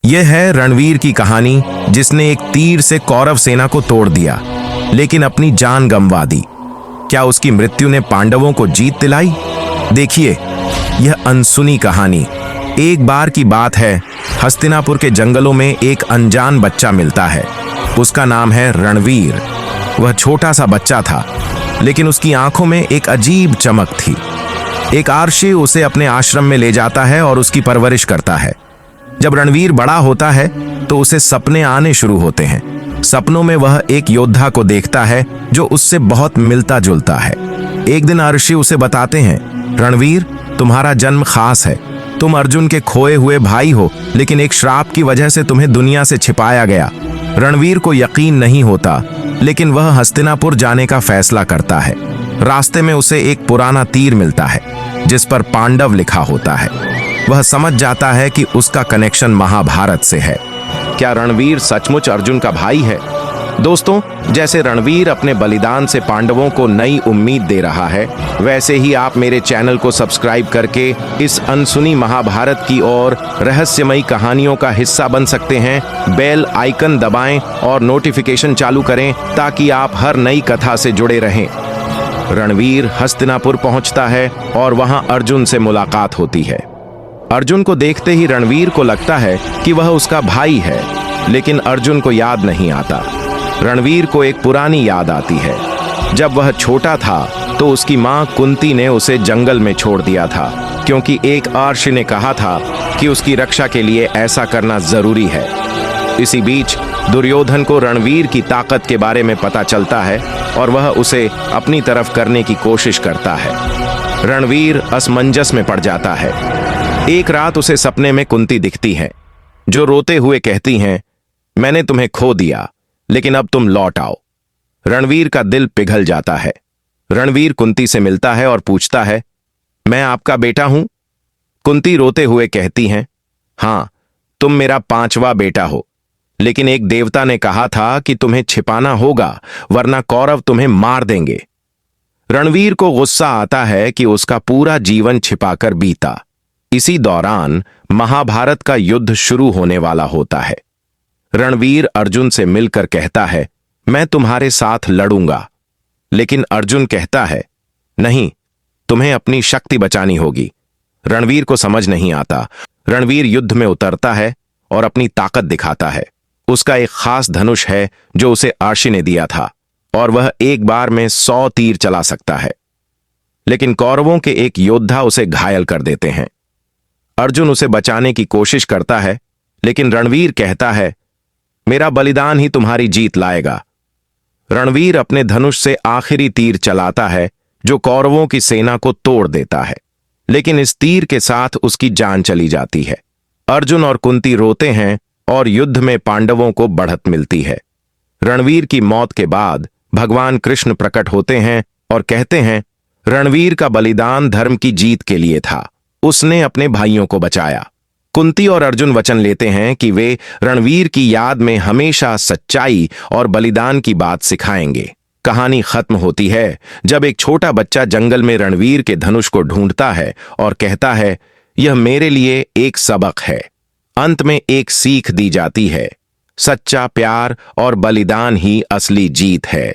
यह है रणवीर की कहानी, जिसने एक तीर से कौरव सेना को तोड़ दिया लेकिन अपनी जान गंवा दी। क्या उसकी मृत्यु ने पांडवों को जीत दिलाई? देखिए यह अनसुनी कहानी। एक बार की बात है, हस्तिनापुर के जंगलों में एक अनजान बच्चा मिलता है। उसका नाम है रणवीर। वह छोटा सा बच्चा था, लेकिन उसकी आंखों में एक अजीब चमक थी। एक आर्षी उसे अपने आश्रम में ले जाता है और उसकी परवरिश करता है। जब रणवीर बड़ा होता है तो उसे सपने आने शुरू होते हैं। सपनों में वह एक योद्धा को देखता है जो उससे बहुत मिलता जुलता है। एक दिन आर्षी उसे बताते हैं, रणवीर, तुम्हारा जन्म खास है। तुम अर्जुन के खोए हुए भाई हो, लेकिन एक श्राप की वजह से तुम्हें दुनिया से छिपाया गया। रणवीर को यकीन नहीं होता, लेकिन वह हस्तिनापुर जाने का फैसला करता है। रास्ते में उसे एक पुराना तीर मिलता है जिस पर पांडव लिखा होता है। वह समझ जाता है कि उसका कनेक्शन महाभारत से है। क्या रणवीर सचमुच अर्जुन का भाई है? दोस्तों, जैसे रणवीर अपने बलिदान से पांडवों को नई उम्मीद दे रहा है, वैसे ही आप मेरे चैनल को सब्सक्राइब करके इस अनसुनी महाभारत की और रहस्यमयी कहानियों का हिस्सा बन सकते हैं। बेल आइकन दबाएं और नोटिफिकेशन चालू करें ताकि आप हर नई कथा से जुड़े रहें। रणवीर हस्तिनापुर पहुंचता है और वहां अर्जुन से मुलाकात होती है। अर्जुन को देखते ही रणवीर को लगता है कि वह उसका भाई है, लेकिन अर्जुन को याद नहीं आता। रणवीर को एक पुरानी याद आती है। जब वह छोटा था तो उसकी मां कुंती ने उसे जंगल में छोड़ दिया था, क्योंकि एक आर्षि ने कहा था कि उसकी रक्षा के लिए ऐसा करना जरूरी है। इसी बीच दुर्योधन को रणवीर की ताकत के बारे में पता चलता है और वह उसे अपनी तरफ करने की कोशिश करता है। रणवीर असमंजस में पड़ जाता है। एक रात उसे सपने में कुंती दिखती है, जो रोते हुए कहती हैं, मैंने तुम्हें खो दिया, लेकिन अब तुम लौट आओ। रणवीर का दिल पिघल जाता है। रणवीर कुंती से मिलता है और पूछता है, मैं आपका बेटा हूं? कुंती रोते हुए कहती हैं, हां, तुम मेरा 5वां बेटा हो, लेकिन एक देवता ने कहा था कि तुम्हें छिपाना होगा, वरना कौरव तुम्हें मार देंगे। रणवीर को गुस्सा आता है कि उसका पूरा जीवन छिपाकर बीता। इसी दौरान महाभारत का युद्ध शुरू होने वाला होता है। रणवीर अर्जुन से मिलकर कहता है, मैं तुम्हारे साथ लड़ूंगा, लेकिन अर्जुन कहता है, नहीं, तुम्हें अपनी शक्ति बचानी होगी। रणवीर को समझ नहीं आता। रणवीर युद्ध में उतरता है और अपनी ताकत दिखाता है। उसका एक खास धनुष है जो उसे आर्षि ने दिया था, और वह एक बार में 100 तीर चला सकता है। लेकिन कौरवों के एक योद्धा उसे घायल कर देते हैं। अर्जुन उसे बचाने की कोशिश करता है, लेकिन रणवीर कहता है, मेरा बलिदान ही तुम्हारी जीत लाएगा। रणवीर अपने धनुष से आखिरी तीर चलाता है जो कौरवों की सेना को तोड़ देता है, लेकिन इस तीर के साथ उसकी जान चली जाती है। अर्जुन और कुंती रोते हैं और युद्ध में पांडवों को बढ़त मिलती है। रणवीर की मौत के बाद भगवान कृष्ण प्रकट होते हैं और कहते हैं, रणवीर का बलिदान धर्म की जीत के लिए था। उसने अपने भाइयों को बचाया। कुंती और अर्जुन वचन लेते हैं कि वे रणवीर की याद में हमेशा सच्चाई और बलिदान की बात सिखाएंगे। कहानी खत्म होती है जब एक छोटा बच्चा जंगल में रणवीर के धनुष को ढूंढता है और कहता है, यह मेरे लिए एक सबक है। अंत में एक सीख दी जाती है, सच्चा प्यार और बलिदान ही असली जीत है।